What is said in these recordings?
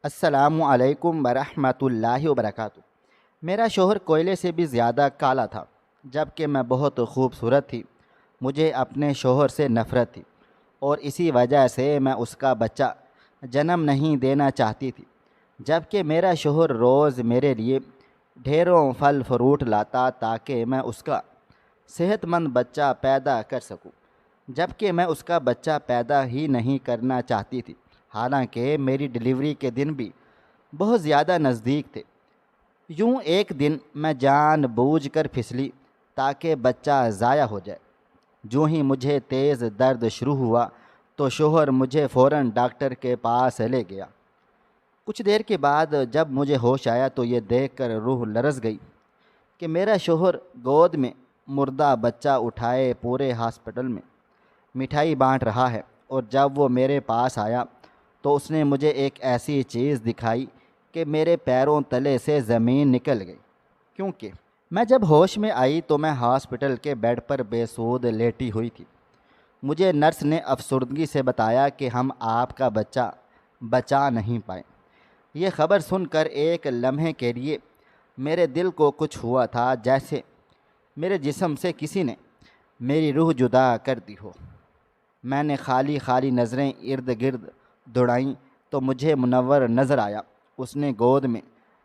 السلام علیکم ورحمۃ اللہ وبرکاتہ۔ میرا شوہر کوئلے سے بھی زیادہ کالا تھا، جب کہ میں بہت خوبصورت تھی۔ مجھے اپنے شوہر سے نفرت تھی اور اسی وجہ سے میں اس کا بچہ جنم نہیں دینا چاہتی تھی، جب کہ میرا شوہر روز میرے لیے ڈھیروں پھل فروٹ لاتا تاکہ میں اس کا صحت مند بچہ پیدا کر سکوں، جب کہ میں اس کا بچہ پیدا ہی نہیں کرنا چاہتی تھی، حالانکہ میری ڈلیوری کے دن بھی بہت زیادہ نزدیک تھے۔ یوں ایک دن میں جان بوجھ کر پھسلی تاکہ بچہ ضائع ہو جائے۔ جو ہی مجھے تیز درد شروع ہوا تو شوہر مجھے فوراً ڈاکٹر کے پاس لے گیا۔ کچھ دیر کے بعد جب مجھے ہوش آیا تو یہ دیکھ کر روح لرز گئی کہ میرا شوہر گود میں مردہ بچہ اٹھائے پورے ہاسپٹل میں مٹھائی بانٹ رہا ہے، اور جب وہ میرے پاس آیا تو اس نے مجھے ایک ایسی چیز دکھائی کہ میرے پیروں تلے سے زمین نکل گئی، کیونکہ میں جب ہوش میں آئی تو میں ہاسپٹل کے بیڈ پر بے سود لیٹی ہوئی تھی۔ مجھے نرس نے افسردگی سے بتایا کہ ہم آپ کا بچہ بچا نہیں پائے۔ یہ خبر سن کر ایک لمحے کے لیے میرے دل کو کچھ ہوا تھا، جیسے میرے جسم سے کسی نے میری روح جدا کر دی ہو۔ میں نے خالی خالی نظریں ارد گرد دوڑائیں تو مجھے منور نظر آیا۔ اس نے گود میں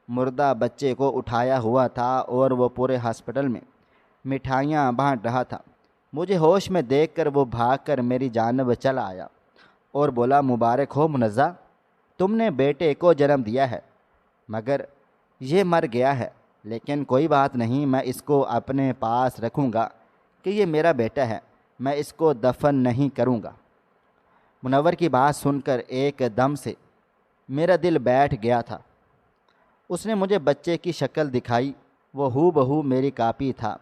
مردہ بچے کو اٹھایا ہوا تھا اور وہ پورے ہاسپٹل میں مٹھائیاں بانٹ رہا تھا۔ مجھے ہوش میں دیکھ کر وہ بھاگ کر میری جانب چلا آیا اور بولا، مبارک ہو منزہ، تم نے بیٹے کو جنم دیا ہے، مگر یہ مر گیا ہے، لیکن کوئی بات نہیں، میں اس کو اپنے پاس رکھوں گا کہ یہ میرا بیٹا ہے، میں اس کو دفن نہیں کروں گا۔ منور کی بات سن کر ایک دم سے میرا دل بیٹھ گیا تھا۔ اس نے مجھے بچے کی شکل دکھائی، وہ ہو بہو میری کاپی تھا،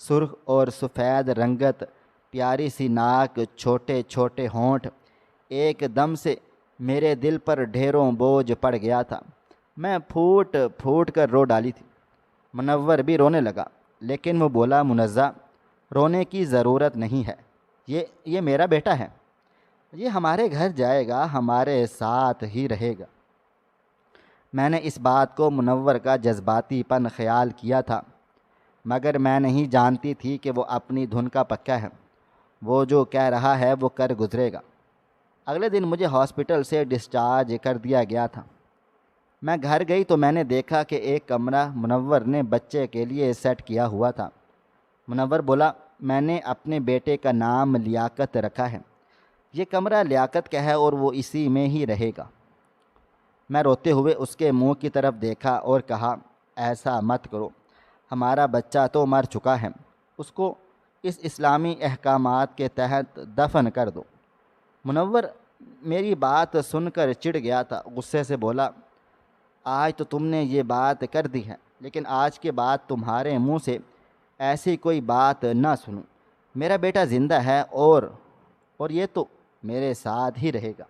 سرخ اور سفید رنگت، پیاری سی ناک، چھوٹے چھوٹے ہونٹ۔ ایک دم سے میرے دل پر ڈھیروں بوجھ پڑ گیا تھا، میں پھوٹ پھوٹ کر رو ڈالی تھی۔ منور بھی رونے لگا، لیکن وہ بولا، منزہ، رونے کی ضرورت نہیں ہے، یہ میرا بیٹا ہے، یہ ہمارے گھر جائے گا، ہمارے ساتھ ہی رہے گا۔ میں نے اس بات کو منور کا جذباتی پن خیال کیا تھا، مگر میں نہیں جانتی تھی کہ وہ اپنی دھن کا پکا ہے، وہ جو کہہ رہا ہے وہ کر گزرے گا۔ اگلے دن مجھے ہاسپٹل سے ڈسچارج کر دیا گیا تھا۔ میں گھر گئی تو میں نے دیکھا کہ ایک کمرہ منور نے بچے کے لیے سیٹ کیا ہوا تھا۔ منور بولا، میں نے اپنے بیٹے کا نام لیاقت رکھا ہے، یہ کمرہ لیاقت کا ہے اور وہ اسی میں ہی رہے گا۔ میں روتے ہوئے اس کے منہ کی طرف دیکھا اور کہا، ایسا مت کرو، ہمارا بچہ تو مر چکا ہے، اس کو اس اسلامی احکامات کے تحت دفن کر دو۔ منور میری بات سن کر چڑ گیا تھا، غصے سے بولا، آج تو تم نے یہ بات کر دی ہے، لیکن آج کے بعد تمہارے منہ سے ایسی کوئی بات نہ سنوں۔ میرا بیٹا زندہ ہے اور یہ تو میرے ساتھ ہی رہے گا۔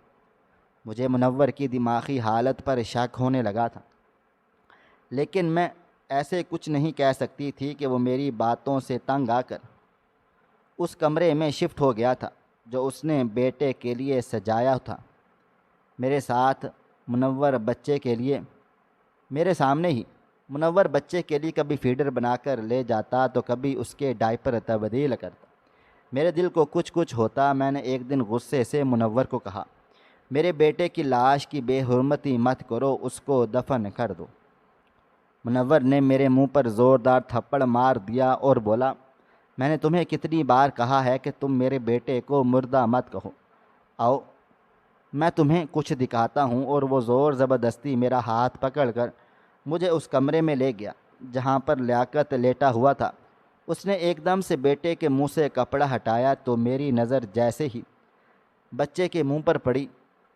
مجھے منور کی دماغی حالت پر شک ہونے لگا تھا، لیکن میں ایسے کچھ نہیں کہہ سکتی تھی کہ وہ میری باتوں سے تنگ آ کر اس کمرے میں شفٹ ہو گیا تھا جو اس نے بیٹے کے لیے سجایا تھا۔ میرے ساتھ منور بچے کے لیے میرے سامنے ہی منور بچے کے لیے کبھی فیڈر بنا کر لے جاتا تو کبھی اس کے ڈائپر تبدیل کرتا۔ میرے دل کو کچھ ہوتا۔ میں نے ایک دن غصے سے منور کو کہا، میرے بیٹے کی لاش کی بے حرمتی مت کرو، اس کو دفن کر دو۔ منور نے میرے منہ پر زوردار تھپڑ مار دیا اور بولا، میں نے تمہیں کتنی بار کہا ہے کہ تم میرے بیٹے کو مردہ مت کہو، آؤ میں تمہیں کچھ دکھاتا ہوں۔ اور وہ زور زبردستی میرا ہاتھ پکڑ کر مجھے اس کمرے میں لے گیا جہاں پر لیاقت لیٹا ہوا تھا۔ اس نے ایک دم سے بیٹے کے منہ سے کپڑا ہٹایا تو میری نظر جیسے ہی بچے کے منہ پر پڑی،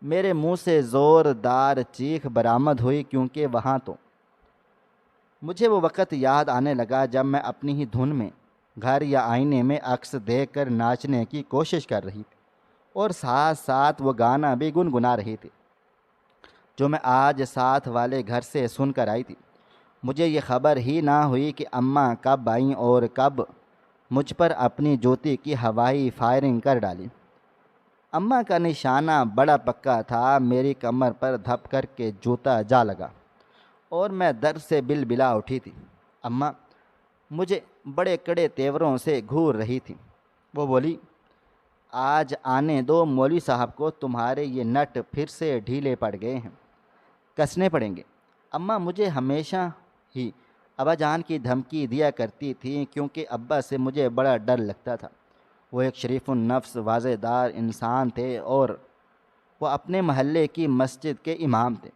میرے منہ سے زوردار چیخ برآمد ہوئی، کیونکہ وہاں تو مجھے وہ وقت یاد آنے لگا جب میں اپنی ہی دھن میں گھر یا آئینے میں عکس دیکھ کر ناچنے کی کوشش کر رہی تھی، اور ساتھ ساتھ وہ گانا بھی گنگنا رہی تھی جو میں آج ساتھ والے گھر سے سن کر آئی تھی۔ مجھے یہ خبر ہی نہ ہوئی کہ اماں کب آئیں اور کب مجھ پر اپنی جوتی کی ہوائی فائرنگ کر ڈالی۔ اماں کا نشانہ بڑا پکا تھا، میری کمر پر دھپ کر کے جوتا جا لگا اور میں درد سے بلا اٹھی تھی۔ اماں مجھے بڑے کڑے تیوروں سے گھور رہی تھی۔ وہ بولی، آج آنے دو مولوی صاحب کو، تمہارے یہ نٹ پھر سے ڈھیلے پڑ گئے ہیں، کسنے پڑیں گے۔ اماں مجھے ہمیشہ ہی ابا جان کی دھمکی دیا کرتی تھی، کیونکہ ابا سے مجھے بڑا ڈر لگتا تھا۔ وہ ایک شریف النفس واضح دار انسان تھے اور وہ اپنے محلے کی مسجد کے امام تھے۔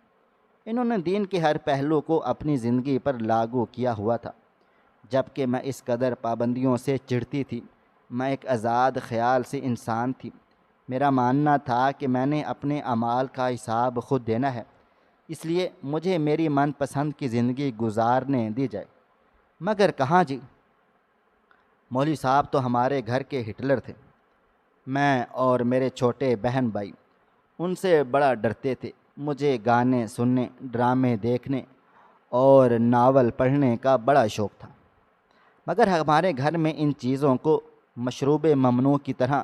انہوں نے دین کے ہر پہلو کو اپنی زندگی پر لاگو کیا ہوا تھا، جبکہ میں اس قدر پابندیوں سے چڑھتی تھی۔ میں ایک آزاد خیال سے انسان تھی۔ میرا ماننا تھا کہ میں نے اپنے اعمال کا حساب خود دینا ہے، اس لیے مجھے میری من پسند کی زندگی گزارنے دی جائے۔ مگر کہاں جی، مولوی صاحب تو ہمارے گھر کے ہٹلر تھے۔ میں اور میرے چھوٹے بہن بھائی ان سے بڑا ڈرتے تھے۔ مجھے گانے سننے، ڈرامے دیکھنے اور ناول پڑھنے کا بڑا شوق تھا، مگر ہمارے گھر میں ان چیزوں کو مشروب ممنوع کی طرح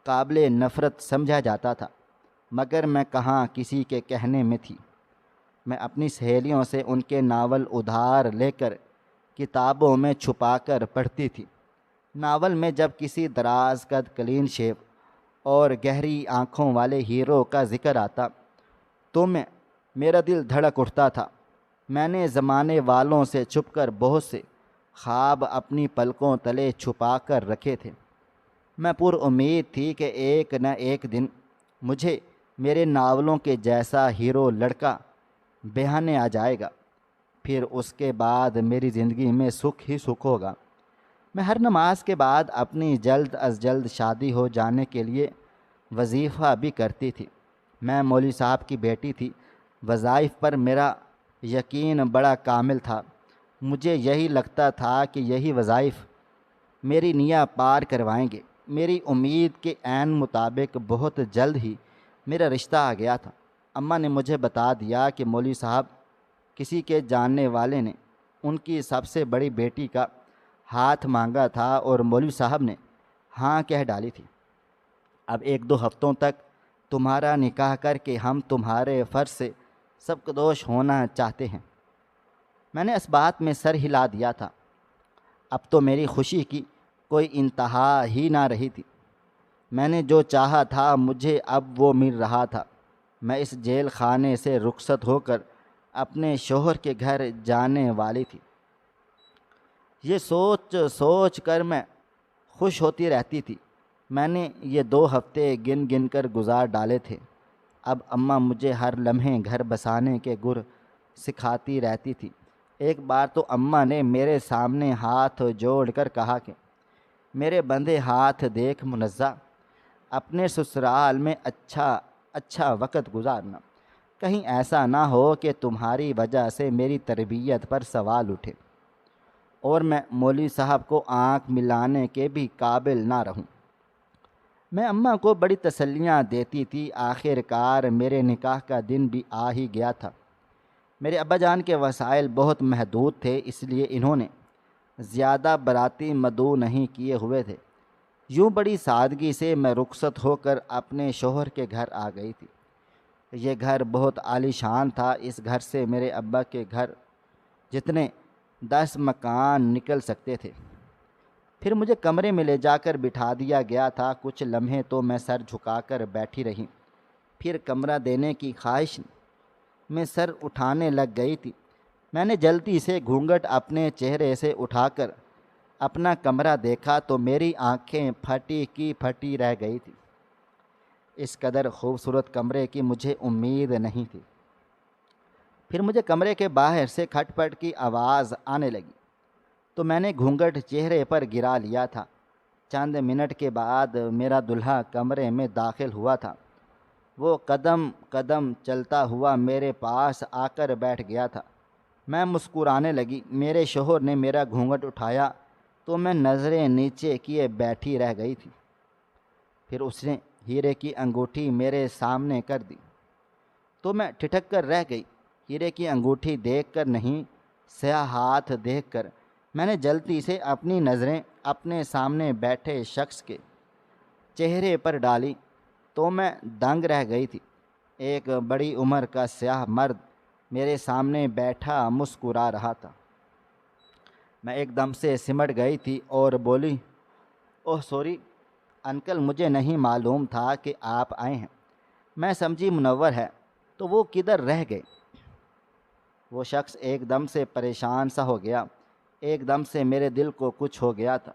قابل نفرت سمجھا جاتا تھا۔ مگر میں کہاں کسی کے کہنے میں تھی۔ میں اپنی سہیلیوں سے ان کے ناول ادھار لے کر کتابوں میں چھپا کر پڑھتی تھی۔ ناول میں جب کسی دراز قد، کلین شیو اور گہری آنکھوں والے ہیرو کا ذکر آتا تو میرا دل دھڑک اٹھتا تھا۔ میں نے زمانے والوں سے چھپ کر بہت سے خواب اپنی پلکوں تلے چھپا کر رکھے تھے۔ میں پر امید تھی کہ ایک نہ ایک دن مجھے میرے ناولوں کے جیسا ہیرو لڑکا بہانے آ جائے گا، پھر اس کے بعد میری زندگی میں سکھ ہی سکھ ہوگا۔ میں ہر نماز کے بعد اپنی جلد از جلد شادی ہو جانے کے لیے وظیفہ بھی کرتی تھی۔ میں مولوی صاحب کی بیٹی تھی، وظائف پر میرا یقین بڑا کامل تھا۔ مجھے یہی لگتا تھا کہ یہی وظائف میری نیا پار کروائیں گے۔ میری امید کے عین مطابق بہت جلد ہی میرا رشتہ آ گیا تھا۔ اماں نے مجھے بتا دیا کہ مولوی صاحب کسی کے جاننے والے نے ان کی سب سے بڑی بیٹی کا ہاتھ مانگا تھا اور مولوی صاحب نے ہاں کہہ ڈالی تھی۔ اب 1-2 ہفتوں تک تمہارا نکاح کر کے ہم تمہارے فرض سے سبکدوش ہونا چاہتے ہیں۔ میں نے اس بات میں سر ہلا دیا تھا۔ اب تو میری خوشی کی کوئی انتہا ہی نہ رہی تھی۔ میں نے جو چاہا تھا مجھے اب وہ مل رہا تھا۔ میں اس جیل خانے سے رخصت ہو کر اپنے شوہر کے گھر جانے والی تھی۔ یہ سوچ سوچ کر میں خوش ہوتی رہتی تھی۔ میں نے یہ 2 ہفتے گن گن کر گزار ڈالے تھے۔ اب اماں مجھے ہر لمحے گھر بسانے کے گر سکھاتی رہتی تھی۔ ایک بار تو اماں نے میرے سامنے ہاتھ جوڑ کر کہا کہ میرے بندھے ہاتھ دیکھ منزہ، اپنے سسرال میں اچھا وقت گزارنا، کہیں ایسا نہ ہو کہ تمہاری وجہ سے میری تربیت پر سوال اٹھے اور میں مولوی صاحب کو آنکھ ملانے کے بھی قابل نہ رہوں۔ میں اماں کو بڑی تسلیاں دیتی تھی۔ آخر کار میرے نکاح کا دن بھی آ ہی گیا تھا۔ میرے ابا جان کے وسائل بہت محدود تھے، اس لیے انہوں نے زیادہ باراتی مدعو نہیں کیے ہوئے تھے۔ یوں بڑی سادگی سے میں رخصت ہو کر اپنے شوہر کے گھر آ گئی تھی۔ یہ گھر بہت عالی شان تھا۔ اس گھر سے میرے ابا کے گھر جتنے 10 مکان نکل سکتے تھے۔ پھر مجھے کمرے میں لے جا کر بٹھا دیا گیا تھا۔ کچھ لمحے تو میں سر جھکا کر بیٹھی رہی، پھر کمرہ دینے کی خواہش میں سر اٹھانے لگ گئی تھی۔ میں نے جلدی سے گھونگھٹ اپنے چہرے سے اٹھا کر اپنا کمرہ دیکھا تو میری آنکھیں پھٹی کی پھٹی رہ گئی تھی۔ اس قدر خوبصورت کمرے کی مجھے امید نہیں تھی۔ پھر مجھے کمرے کے باہر سے کھٹ پٹ کی آواز آنے لگی تو میں نے گھونگھٹ چہرے پر گرا لیا تھا۔ چند منٹ کے بعد میرا دلہا کمرے میں داخل ہوا تھا۔ وہ قدم قدم چلتا ہوا میرے پاس آ کر بیٹھ گیا تھا۔ میں مسکرانے لگی۔ میرے شوہر نے میرا گھونگھٹ اٹھایا تو میں نظریں نیچے کیے بیٹھی رہ گئی تھی۔ پھر اس نے ہیرے کی انگوٹھی میرے سامنے کر دی تو میں ٹھٹک کر رہ گئی۔ ہیرے کی انگوٹھی دیکھ کر نہیں، سیاہ ہاتھ دیکھ کر میں نے جلدی سے اپنی نظریں اپنے سامنے بیٹھے شخص کے چہرے پر ڈالی تو میں دنگ رہ گئی تھی۔ ایک بڑی عمر کا سیاہ مرد میرے سامنے بیٹھا مسکرا رہا تھا۔ میں ایک دم سے سمٹ گئی تھی اور بولی، اوہ سوری انکل، مجھے نہیں معلوم تھا کہ آپ آئے ہیں۔ میں سمجھی منور ہے، تو وہ کدھر رہ گئے؟ وہ شخص ایک دم سے پریشان سا ہو گیا۔ ایک دم سے میرے دل کو کچھ ہو گیا تھا۔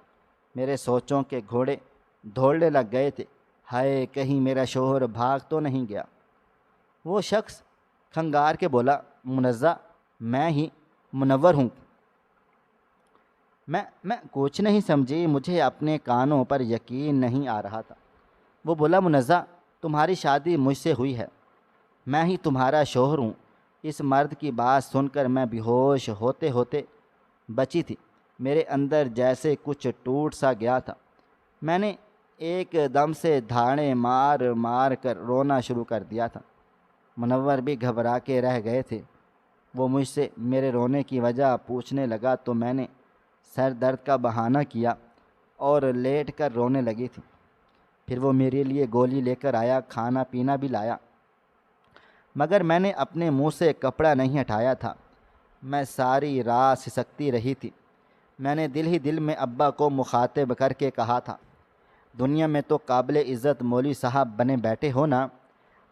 میرے سوچوں کے گھوڑے دوڑنے لگ گئے تھے۔ ہائے کہیں میرا شوہر بھاگ تو نہیں گیا۔ وہ شخص کھنگار کے بولا، منزہ میں ہی منور ہوں۔ میں کچھ نہیں سمجھی، مجھے اپنے کانوں پر یقین نہیں آ رہا تھا۔ وہ بولا، منزہ تمہاری شادی مجھ سے ہوئی ہے، میں ہی تمہارا شوہر ہوں۔ اس مرد کی بات سن کر میں بے ہوش ہوتے ہوتے بچی تھی۔ میرے اندر جیسے کچھ ٹوٹ سا گیا تھا۔ میں نے ایک دم سے دھاڑے مار مار کر رونا شروع کر دیا تھا۔ منور بھی گھبرا کے رہ گئے تھے۔ وہ مجھ سے میرے رونے کی وجہ پوچھنے لگا تو میں نے سر درد کا بہانہ کیا اور لیٹ کر رونے لگی تھی۔ پھر وہ میرے لیے گولی لے کر آیا، کھانا پینا بھی لایا، مگر میں نے اپنے منہ سے کپڑا نہیں ہٹایا تھا۔ میں ساری رات سسکتی رہی تھی۔ میں نے دل ہی دل میں ابا کو مخاطب کر کے کہا تھا، دنیا میں تو قابل عزت مولوی صاحب بنے بیٹھے ہو نا،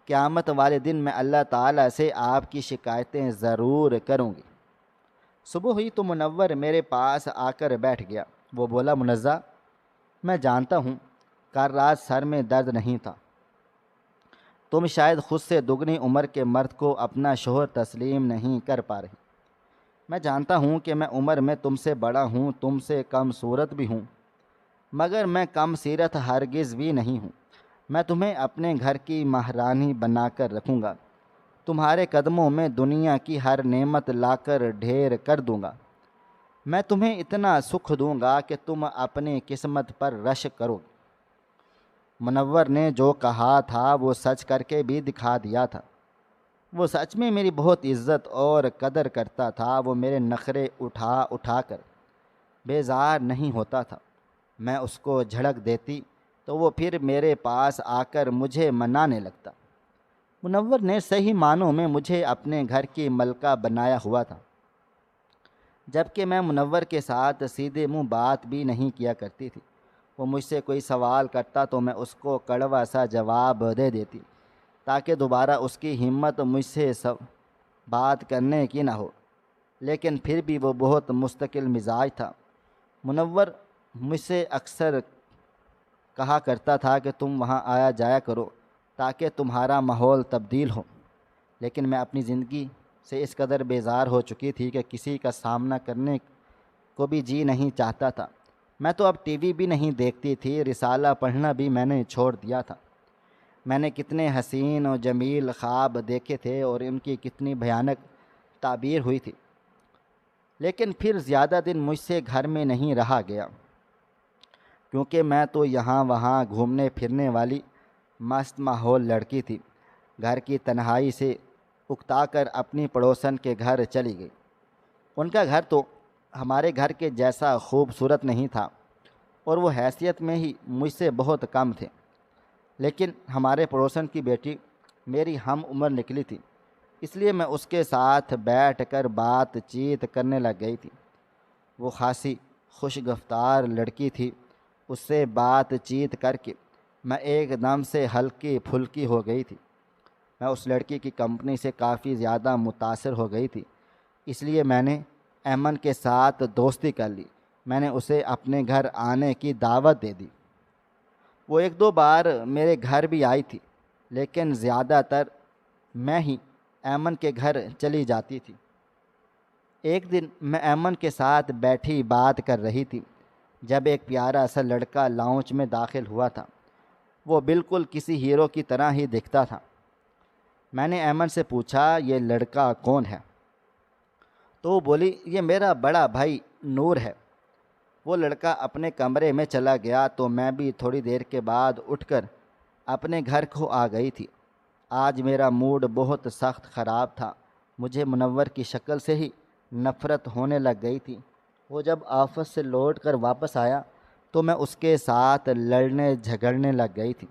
قیامت والے دن میں اللہ تعالیٰ سے آپ کی شکایتیں ضرور کروں گی۔ صبح ہوئی تو منور میرے پاس آ کر بیٹھ گیا۔ وہ بولا، منزہ میں جانتا ہوں کل رات سر میں درد نہیں تھا۔ تم شاید خود سے دگنی عمر کے مرد کو اپنا شوہر تسلیم نہیں کر پا رہی۔ میں جانتا ہوں کہ میں عمر میں تم سے بڑا ہوں، تم سے کم صورت بھی ہوں، مگر میں کم سیرت ہرگز بھی نہیں ہوں۔ میں تمہیں اپنے گھر کی مہرانی بنا کر رکھوں گا، تمہارے قدموں میں دنیا کی ہر نعمت لا کر ڈھیر کر دوں گا۔ میں تمہیں اتنا سکھ دوں گا کہ تم اپنی قسمت پر رش کرو۔ منور نے جو کہا تھا وہ سچ کر کے بھی دکھا دیا تھا۔ وہ سچ میں میری بہت عزت اور قدر کرتا تھا۔ وہ میرے نخرے اٹھا اٹھا کر بیزار نہیں ہوتا تھا۔ میں اس کو جھڑک دیتی تو وہ پھر میرے پاس آ کر مجھے منانے لگتا۔ منور نے صحیح معنوں میں مجھے اپنے گھر کی ملکہ بنایا ہوا تھا، جبکہ میں منور کے ساتھ سیدھے منہ بات بھی نہیں کیا کرتی تھی۔ وہ مجھ سے کوئی سوال کرتا تو میں اس کو کڑوا سا جواب دے دیتی تاکہ دوبارہ اس کی ہمت مجھ سے بات کرنے کی نہ ہو، لیکن پھر بھی وہ بہت مستقل مزاج تھا۔ منور مجھ سے اکثر کہا کرتا تھا کہ تم وہاں آیا جایا کرو تاکہ تمہارا ماحول تبدیل ہو، لیکن میں اپنی زندگی سے اس قدر بیزار ہو چکی تھی کہ کسی کا سامنا کرنے کو بھی جی نہیں چاہتا تھا۔ میں تو اب ٹی وی بھی نہیں دیکھتی تھی، رسالہ پڑھنا بھی میں نے چھوڑ دیا تھا۔ میں نے کتنے حسین و جمیل خواب دیکھے تھے اور ان کی کتنی بھیانک تعبیر ہوئی تھی، لیکن پھر زیادہ دن مجھ سے گھر میں نہیں رہا گیا، کیونکہ میں تو یہاں وہاں گھومنے پھرنے والی مست ماحول لڑکی تھی۔ گھر کی تنہائی سے اکتا کر اپنی پڑوسن کے گھر چلی گئی۔ ان کا گھر تو ہمارے گھر کے جیسا خوبصورت نہیں تھا اور وہ حیثیت میں ہی مجھ سے بہت کم تھے، لیکن ہمارے پڑوسن کی بیٹی میری ہم عمر نکلی تھی، اس لیے میں اس کے ساتھ بیٹھ کر بات چیت کرنے لگ گئی تھی۔ وہ خاصی خوش گفتار لڑکی تھی۔ اس سے بات چیت کر کے میں ایک دم سے ہلکی پھلکی ہو گئی تھی۔ میں اس لڑکی کی کمپنی سے کافی زیادہ متاثر ہو گئی تھی، اس لیے میں نے ایمن کے ساتھ دوستی کر لی۔ میں نے اسے اپنے گھر آنے کی دعوت دے دی۔ وہ ایک دو بار میرے گھر بھی آئی تھی، لیکن زیادہ تر میں ہی ایمن کے گھر چلی جاتی تھی۔ ایک دن میں ایمن کے ساتھ بیٹھی بات کر رہی تھی جب ایک پیارا سا لڑکا لاؤنج میں داخل ہوا تھا۔ وہ بالکل کسی ہیرو کی طرح ہی دکھتا تھا۔ میں نے ایمن سے پوچھا، یہ لڑکا کون ہے؟ تو وہ بولی، یہ میرا بڑا بھائی نور ہے۔ وہ لڑکا اپنے کمرے میں چلا گیا تو میں بھی تھوڑی دیر کے بعد اٹھ کر اپنے گھر کو آ گئی تھی۔ آج میرا موڈ بہت سخت خراب تھا۔ مجھے منور کی شکل سے ہی نفرت ہونے لگ گئی تھی۔ وہ جب آفس سے لوٹ کر واپس آیا تو میں اس کے ساتھ لڑنے جھگڑنے لگ گئی تھی۔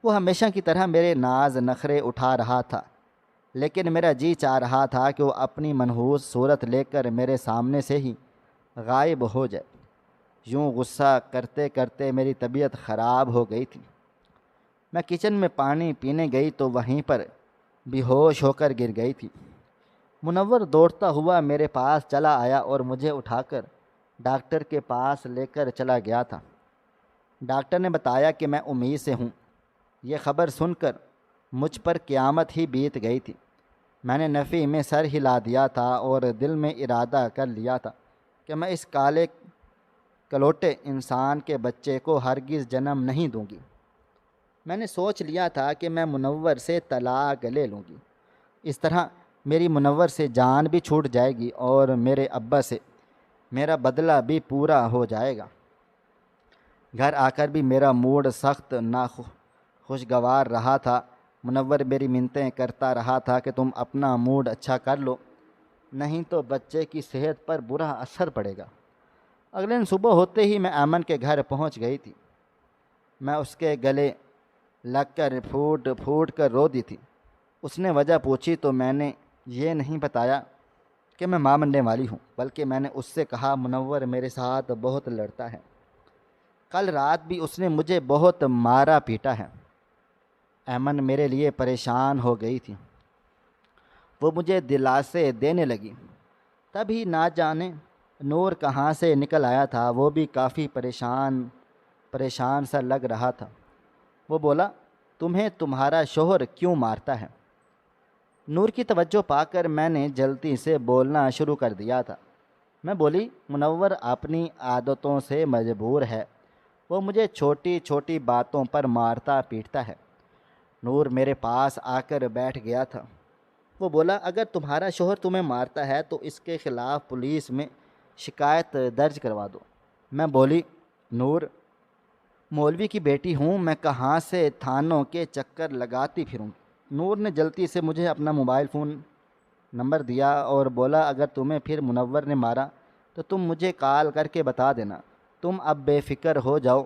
وہ ہمیشہ کی طرح میرے ناز نخرے اٹھا رہا تھا، لیکن میرا جی چاہ رہا تھا کہ وہ اپنی منحوس صورت لے کر میرے سامنے سے ہی غائب ہو جائے۔ یوں غصہ کرتے کرتے میری طبیعت خراب ہو گئی تھی۔ میں کچن میں پانی پینے گئی تو وہیں پر بے ہوش ہو کر گر گئی تھی۔ منور دوڑتا ہوا میرے پاس چلا آیا اور مجھے اٹھا کر ڈاکٹر کے پاس لے کر چلا گیا تھا۔ ڈاکٹر نے بتایا کہ میں امید سے ہوں۔ یہ خبر سن کر مجھ پر قیامت ہی بیت گئی تھی۔ میں نے نفی میں سر ہلا دیا تھا اور دل میں ارادہ کر لیا تھا کہ میں اس کالے کلوٹے انسان کے بچے کو ہرگز جنم نہیں دوں گی۔ میں نے سوچ لیا تھا کہ میں منور سے طلاق لے لوں گی۔ اس طرح میری منور سے جان بھی چھوٹ جائے گی اور میرے ابا سے میرا بدلہ بھی پورا ہو جائے گا۔ گھر آ کر بھی میرا موڈ سخت خوشگوار رہا تھا۔ منور میری منتیں کرتا رہا تھا کہ تم اپنا موڈ اچھا کر لو، نہیں تو بچے کی صحت پر برا اثر پڑے گا۔ اگلے دن صبح ہوتے ہی میں ایمن کے گھر پہنچ گئی تھی۔ میں اس کے گلے لگ کر پھوٹ پھوٹ کر رو دی تھی۔ اس نے وجہ پوچھی تو میں نے یہ نہیں بتایا کہ میں ماں بننے والی ہوں، بلکہ میں نے اس سے کہا منور میرے ساتھ بہت لڑتا ہے۔ کل رات بھی اس نے مجھے بہت مارا پیٹا ہے۔ ایمن میرے لیے پریشان ہو گئی تھی۔ وہ مجھے دلاسے دینے لگی۔ تبھی نہ جانے نور کہاں سے نکل آیا تھا۔ وہ بھی کافی پریشان سا لگ رہا تھا۔ وہ بولا، تمہیں تمہارا شوہر کیوں مارتا ہے؟ نور کی توجہ پا کر میں نے جلدی سے بولنا شروع کر دیا تھا۔ میں بولی، منور اپنی عادتوں سے مجبور ہے، وہ مجھے چھوٹی چھوٹی باتوں پر مارتا پیٹتا ہے۔ نور میرے پاس آ کر بیٹھ گیا تھا۔ وہ بولا، اگر تمہارا شوہر تمہیں مارتا ہے تو اس کے خلاف پولیس میں شکایت درج کروا دو۔ میں بولی، نور مولوی کی بیٹی ہوں، میں کہاں سے تھانوں کے چکر لگاتی پھروں گی؟ نور نے جلدی سے مجھے اپنا موبائل فون نمبر دیا اور بولا، اگر تمہیں پھر منور نے مارا تو تم مجھے کال کر کے بتا دینا۔ تم اب بے فکر ہو جاؤ،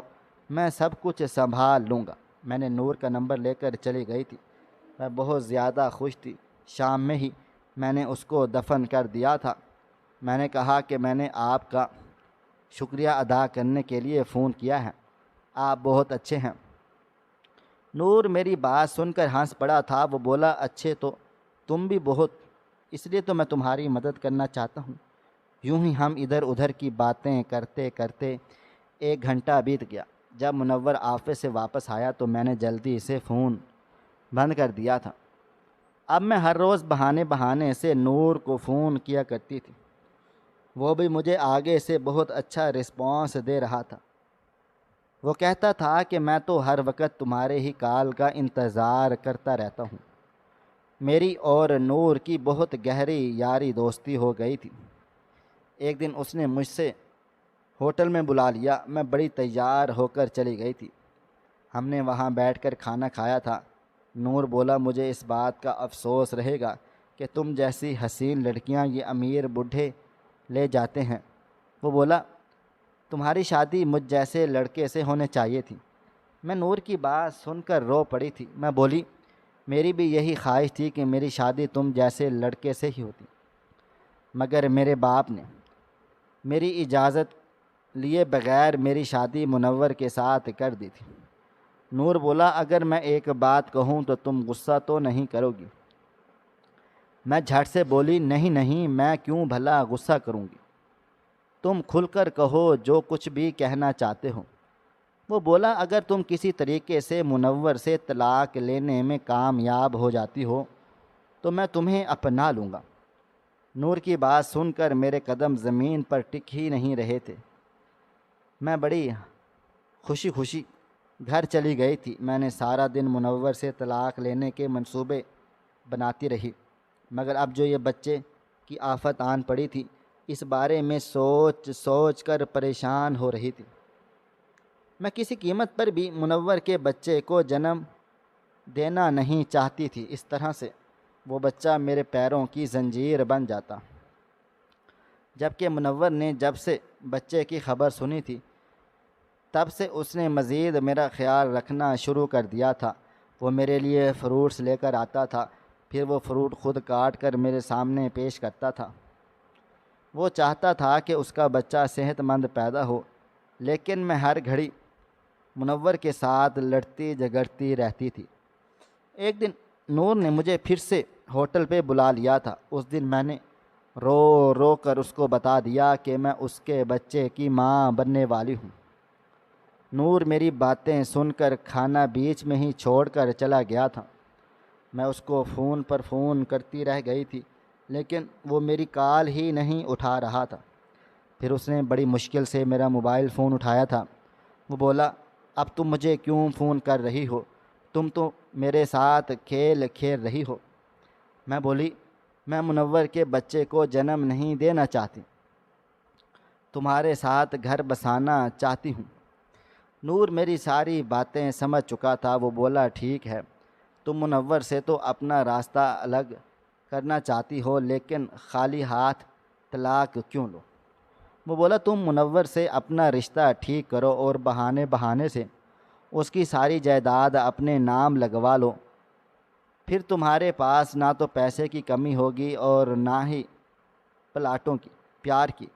میں سب کچھ سنبھال لوں گا۔ میں نے نور کا نمبر لے کر چلی گئی تھی۔ میں بہت زیادہ خوش تھی۔ شام میں ہی میں نے اس کو دفن کر دیا تھا۔ میں نے کہا کہ میں نے آپ کا شکریہ ادا کرنے کے لیے فون کیا ہے، آپ بہت اچھے ہیں۔ نور میری بات سن کر ہنس پڑا تھا۔ وہ بولا، اچھے تو تم بھی بہت، اس لیے تو میں تمہاری مدد کرنا چاہتا ہوں۔ یوں ہی ہم ادھر ادھر کی باتیں کرتے کرتے 1 گھنٹہ بیت گیا۔ جب منور آفس سے واپس آیا تو میں نے جلدی سے فون بند کر دیا تھا۔ اب میں ہر روز بہانے سے نور کو فون کیا کرتی تھی۔ وہ بھی مجھے آگے سے بہت اچھا رسپانس دے رہا تھا۔ وہ کہتا تھا کہ میں تو ہر وقت تمہارے ہی کال کا انتظار کرتا رہتا ہوں۔ میری اور نور کی بہت گہری یاری دوستی ہو گئی تھی۔ ایک دن اس نے مجھ سے ہوٹل میں بلا لیا۔ میں بڑی تیار ہو کر چلی گئی تھی۔ ہم نے وہاں بیٹھ کر کھانا کھایا تھا۔ نور بولا، مجھے اس بات کا افسوس رہے گا کہ تم جیسی حسین لڑکیاں یہ امیر بوڑھے لے جاتے ہیں۔ وہ بولا، تمہاری شادی مجھ جیسے لڑکے سے ہونے چاہیے تھی۔ میں نور کی بات سن کر رو پڑی تھی۔ میں بولی، میری بھی یہی خواہش تھی کہ میری شادی تم جیسے لڑکے سے ہی ہوتی، مگر میرے باپ نے میری اجازت لیے بغیر میری شادی منور کے ساتھ کر دی تھی۔ نور بولا، اگر میں ایک بات کہوں تو تم غصہ تو نہیں کرو گی؟ میں جھٹ سے بولی، نہیں، میں کیوں بھلا غصہ کروں گی، تم کھل کر کہو جو کچھ بھی کہنا چاہتے ہو۔ وہ بولا، اگر تم کسی طریقے سے منور سے طلاق لینے میں کامیاب ہو جاتی ہو تو میں تمہیں اپنا لوں گا۔ نور کی بات سن کر میرے قدم زمین پر ٹک ہی نہیں رہے تھے۔ میں بڑی خوشی گھر چلی گئی تھی۔ میں نے سارا دن منور سے طلاق لینے کے منصوبے بناتی رہی، مگر اب جو یہ بچے کی آفت آن پڑی تھی، اس بارے میں سوچ کر پریشان ہو رہی تھی۔ میں کسی قیمت پر بھی منور کے بچے کو جنم دینا نہیں چاہتی تھی۔ اس طرح سے وہ بچہ میرے پیروں کی زنجیر بن جاتا۔ جبکہ منور نے جب سے بچے کی خبر سنی تھی تب سے اس نے مزید میرا خیال رکھنا شروع کر دیا تھا۔ وہ میرے لیے فروٹس لے کر آتا تھا، پھر وہ فروٹ خود کاٹ کر میرے سامنے پیش کرتا تھا۔ وہ چاہتا تھا کہ اس کا بچہ صحت مند پیدا ہو، لیکن میں ہر گھڑی منور کے ساتھ لڑتی جھگڑتی رہتی تھی۔ ایک دن نور نے مجھے پھر سے ہوٹل پہ بلا لیا تھا۔ اس دن میں نے رو رو کر اس کو بتا دیا کہ میں اس کے بچے کی ماں بننے والی ہوں۔ نور میری باتیں سن کر کھانا بیچ میں ہی چھوڑ کر چلا گیا تھا۔ میں اس کو فون پر فون کرتی رہ گئی تھی، لیکن وہ میری کال ہی نہیں اٹھا رہا تھا۔ پھر اس نے بڑی مشکل سے میرا موبائل فون اٹھایا تھا۔ وہ بولا، اب تم مجھے کیوں فون کر رہی ہو؟ تم تو میرے ساتھ کھیل کھیل رہی ہو۔ میں بولی، میں منور کے بچے کو جنم نہیں دینا چاہتی، تمہارے ساتھ گھر بسانا چاہتی ہوں۔ نور میری ساری باتیں سمجھ چکا تھا۔ وہ بولا، ٹھیک ہے، تم منور سے تو اپنا راستہ الگ کرنا چاہتی ہو، لیکن خالی ہاتھ طلاق کیوں لو؟ وہ بولا، تم منور سے اپنا رشتہ ٹھیک کرو اور بہانے سے اس کی ساری جائیداد اپنے نام لگوا لو، پھر تمہارے پاس نہ تو پیسے کی کمی ہوگی اور نہ ہی پلاٹوں کی، پیار کی۔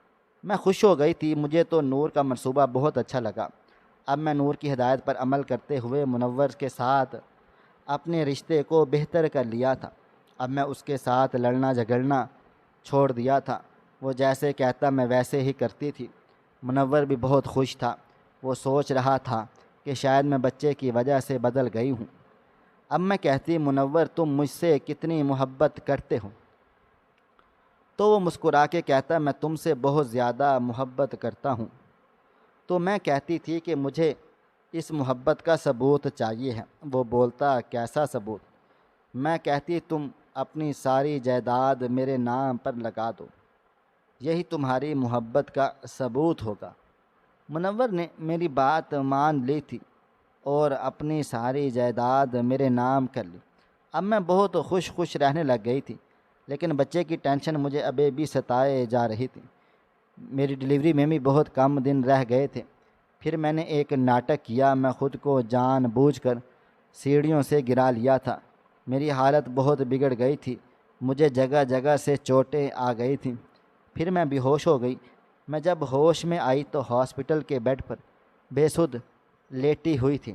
میں خوش ہو گئی تھی، مجھے تو نور کا منصوبہ بہت اچھا لگا۔ اب میں نور کی ہدایت پر عمل کرتے ہوئے منور کے ساتھ اپنے رشتے کو بہتر کر لیا تھا۔ اب میں اس کے ساتھ لڑنا جھگڑنا چھوڑ دیا تھا۔ وہ جیسے کہتا میں ویسے ہی کرتی تھی۔ منور بھی بہت خوش تھا۔ وہ سوچ رہا تھا کہ شاید میں بچے کی وجہ سے بدل گئی ہوں۔ اب میں کہتی، منور تم مجھ سے کتنی محبت کرتے ہو؟ تو وہ مسکرا کے کہتا، میں تم سے بہت زیادہ محبت کرتا ہوں۔ تو میں کہتی تھی کہ مجھے اس محبت کا ثبوت چاہیے ہے۔ وہ بولتا، کیسا ثبوت؟ میں کہتی، تم اپنی ساری جائیداد میرے نام پر لگا دو، یہی تمہاری محبت کا ثبوت ہوگا۔ منور نے میری بات مان لی تھی اور اپنی ساری جائیداد میرے نام کر لی۔ اب میں بہت خوش رہنے لگ گئی تھی، لیکن بچے کی ٹینشن مجھے ابھی بھی ستائے جا رہی تھی۔ میری ڈلیوری میں بھی بہت کم دن رہ گئے تھے۔ پھر میں نے ایک ناٹک کیا۔ میں خود کو جان بوجھ کر سیڑھیوں سے گرا لیا تھا۔ میری حالت بہت بگڑ گئی تھی، مجھے جگہ جگہ سے چوٹیں آ گئی تھیں۔ پھر میں بے ہوش ہو گئی۔ میں جب ہوش میں آئی تو ہاسپٹل کے بیڈ پر بے سدھ لیٹی ہوئی تھی۔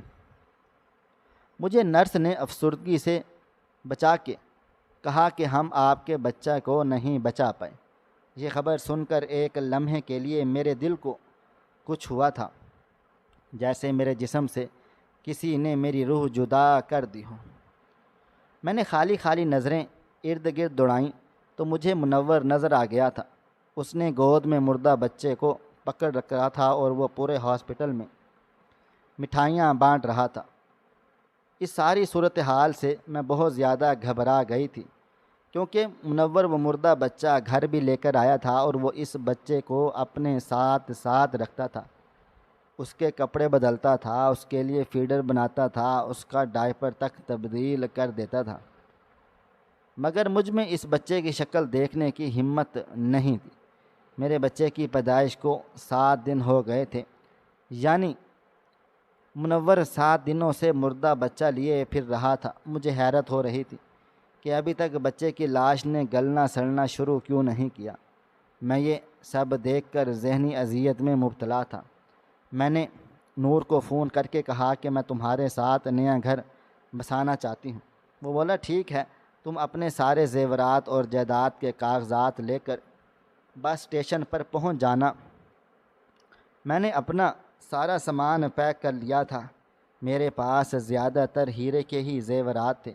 مجھے نرس نے افسردگی سے بچا کے کہا کہ ہم آپ کے بچہ کو نہیں بچا پائے۔ یہ خبر سن کر ایک لمحے کے لیے میرے دل کو کچھ ہوا تھا، جیسے میرے جسم سے کسی نے میری روح جدا کر دی ہو۔ میں نے خالی نظریں ارد گرد دوڑائیں تو مجھے منور نظر آ گیا تھا۔ اس نے گود میں مردہ بچے کو پکڑ رکھا تھا اور وہ پورے ہاسپٹل میں مٹھائیاں بانٹ رہا تھا۔ اس ساری صورتحال سے میں بہت زیادہ گھبرا گئی تھی، کیونکہ منور وہ مردہ بچہ گھر بھی لے کر آیا تھا اور وہ اس بچے کو اپنے ساتھ رکھتا تھا، اس کے کپڑے بدلتا تھا، اس کے لیے فیڈر بناتا تھا، اس کا ڈائپر تک تبدیل کر دیتا تھا۔ مگر مجھ میں اس بچے کی شکل دیکھنے کی ہمت نہیں تھی۔ میرے بچے کی پیدائش کو 7 دن ہو گئے تھے، یعنی منور 7 دنوں سے مردہ بچہ لیے پھر رہا تھا۔ مجھے حیرت ہو رہی تھی کہ ابھی تک بچے کی لاش نے گلنا سڑنا شروع کیوں نہیں کیا۔ میں یہ سب دیکھ کر ذہنی اذیت میں مبتلا تھا۔ میں نے نور کو فون کر کے کہا کہ میں تمہارے ساتھ نیا گھر بسانا چاہتی ہوں۔ وہ بولا، ٹھیک ہے، تم اپنے سارے زیورات اور جائیداد کے کاغذات لے کر بس اسٹیشن پر پہنچ جانا۔ میں نے اپنا سارا سامان پیک کر لیا تھا۔ میرے پاس زیادہ تر ہیرے کے ہی زیورات تھے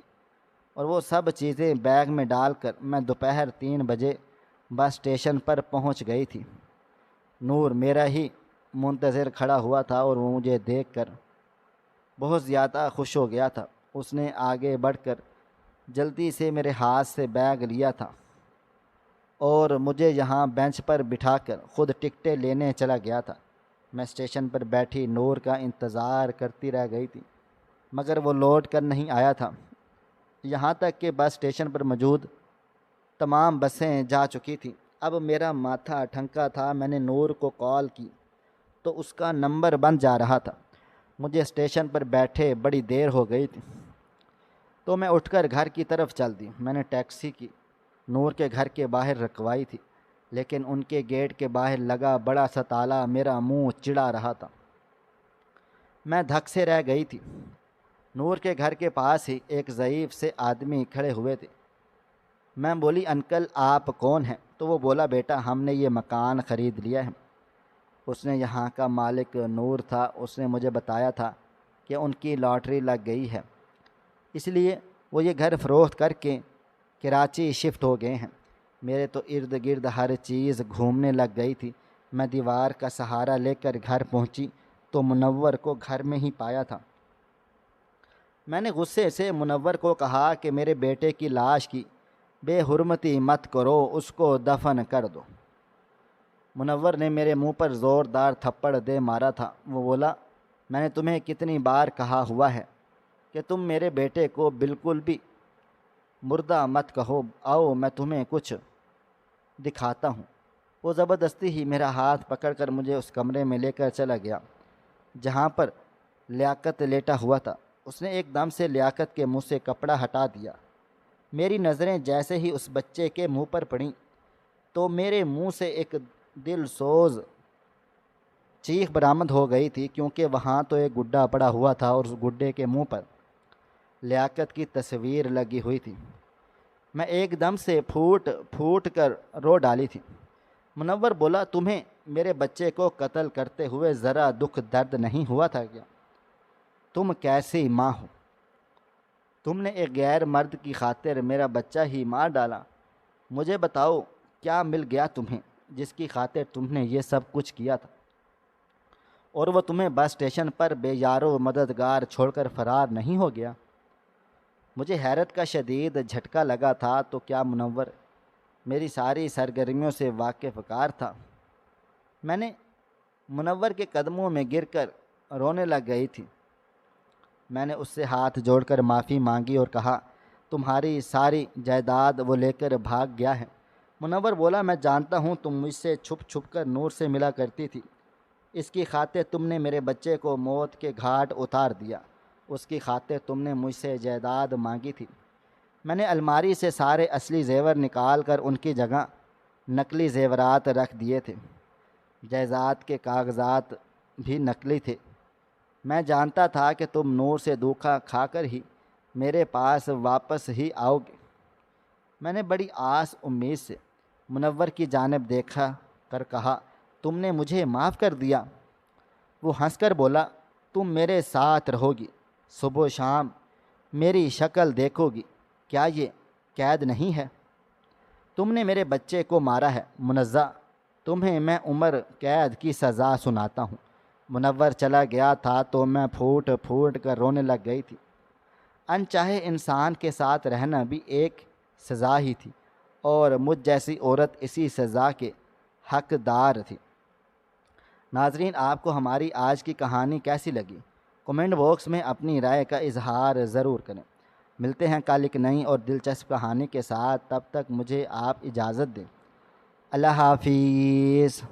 اور وہ سب چیزیں بیگ میں ڈال کر میں دوپہر 3 بجے بس اسٹیشن پر پہنچ گئی تھی۔ نور میرا ہی منتظر کھڑا ہوا تھا اور وہ مجھے دیکھ کر بہت زیادہ خوش ہو گیا تھا۔ اس نے آگے بڑھ کر جلدی سے میرے ہاتھ سے بیگ لیا تھا اور مجھے یہاں بینچ پر بٹھا کر خود ٹکٹیں لینے چلا گیا تھا۔ میں اسٹیشن پر بیٹھی نور کا انتظار کرتی رہ گئی تھی، مگر وہ لوٹ کر نہیں آیا تھا، یہاں تک کہ بس اسٹیشن پر موجود تمام بسیں جا چکی تھیں۔ اب میرا ماتھا ٹھنکا تھا۔ میں نے نور کو کال کی تو اس کا نمبر بند جا رہا تھا۔ مجھے اسٹیشن پر بیٹھے بڑی دیر ہو گئی تھی۔ تو میں اٹھ کر گھر کی طرف چل دی۔ میں نے ٹیکسی کی نور کے گھر کے باہر رکوائی تھی، لیکن ان کے گیٹ کے باہر لگا بڑا سا تالا میرا منہ چڑا رہا تھا۔ میں دھک سے رہ گئی تھی۔ نور کے گھر کے پاس ہی ایک ضعیف سے آدمی کھڑے ہوئے تھے۔ میں بولی انکل آپ کون ہیں؟ تو وہ بولا بیٹا ہم نے یہ مکان خرید لیا ہے۔ اس نے یہاں کا مالک نور تھا، اس نے مجھے بتایا تھا کہ ان کی لاٹری لگ گئی ہے، اس لیے وہ یہ گھر فروخت کر کے کراچی شفٹ ہو گئے ہیں۔ میرے تو ارد گرد ہر چیز گھومنے لگ گئی تھی۔ میں دیوار کا سہارا لے کر گھر پہنچی تو منور کو گھر میں ہی پایا تھا۔ میں نے غصے سے منور کو کہا کہ میرے بیٹے کی لاش کی بے حرمتی مت کرو، اس کو دفن کر دو۔ منور نے میرے منہ پر زوردار تھپڑ دے مارا تھا۔ وہ بولا میں نے تمہیں کتنی بار کہا ہوا ہے کہ تم میرے بیٹے کو بالکل بھی مردہ مت کہو، آؤ میں تمہیں کچھ دکھاتا ہوں۔ وہ زبردستی ہی میرا ہاتھ پکڑ کر مجھے اس کمرے میں لے کر چلا گیا جہاں پر لیاقت لیٹا ہوا تھا۔ اس نے ایک دم سے لیاقت کے منہ سے کپڑا ہٹا دیا۔ میری نظریں جیسے ہی اس بچے کے منہ پر پڑیں تو میرے منہ سے ایک دل سوز چیخ برآمد ہو گئی تھی، کیونکہ وہاں تو ایک گڈھا پڑا ہوا تھا اور اس گڈھے کے منہ پر لیاقت کی تصویر لگی ہوئی تھی۔ میں ایک دم سے پھوٹ کر رو ڈالی تھی۔ منور بولا تمہیں میرے بچے کو قتل کرتے ہوئے ذرا دکھ درد نہیں ہوا تھا کیا؟ تم کیسی ماں ہو؟ تم نے ایک غیر مرد کی خاطر میرا بچہ ہی مار ڈالا۔ مجھے بتاؤ کیا مل گیا تمہیں جس کی خاطر تم نے یہ سب کچھ کیا تھا، اور وہ تمہیں بس اسٹیشن پر بے یار و مددگار چھوڑ کر فرار نہیں ہو گیا؟ مجھے حیرت کا شدید جھٹکا لگا تھا تو کیا منور میری ساری سرگرمیوں سے واقف کار تھا؟ میں نے منور کے قدموں میں گر کر رونے لگ گئی تھی۔ میں نے اس سے ہاتھ جوڑ کر معافی مانگی اور کہا تمہاری ساری جائیداد وہ لے کر بھاگ گیا ہے۔ منور بولا میں جانتا ہوں تم مجھ سے چھپ چھپ کر نور سے ملا کرتی تھی، اس کی خاطر تم نے میرے بچے کو موت کے گھاٹ اتار دیا، اس کی خاطر تم نے مجھ سے جائیداد مانگی تھی۔ میں نے الماری سے سارے اصلی زیور نکال کر ان کی جگہ نقلی زیورات رکھ دیے تھے، جائیداد کے کاغذات بھی نقلی تھے۔ میں جانتا تھا کہ تم نور سے دھوکا کھا کر ہی میرے پاس واپس ہی آؤ گے۔ میں نے بڑی آس امید سے منور کی جانب دیکھا کر کہا تم نے مجھے معاف کر دیا؟ وہ ہنس کر بولا تم میرے ساتھ رہو گی، صبح و شام میری شکل دیکھو گی، کیا یہ قید نہیں ہے؟ تم نے میرے بچے کو مارا ہے، منزہ تمہیں میں عمر قید کی سزا سناتا ہوں۔ منور چلا گیا تھا تو میں پھوٹ کر رونے لگ گئی تھی۔ انچاہے انسان کے ساتھ رہنا بھی ایک سزا ہی تھی، اور مجھ جیسی عورت اسی سزا کے حقدار تھی۔ ناظرین آپ کو ہماری آج کی کہانی کیسی لگی؟ کمنٹ باکس میں اپنی رائے کا اظہار ضرور کریں۔ ملتے ہیں کل ایک نئی اور دلچسپ کہانی کے ساتھ، تب تک مجھے آپ اجازت دیں۔ اللہ حافظ۔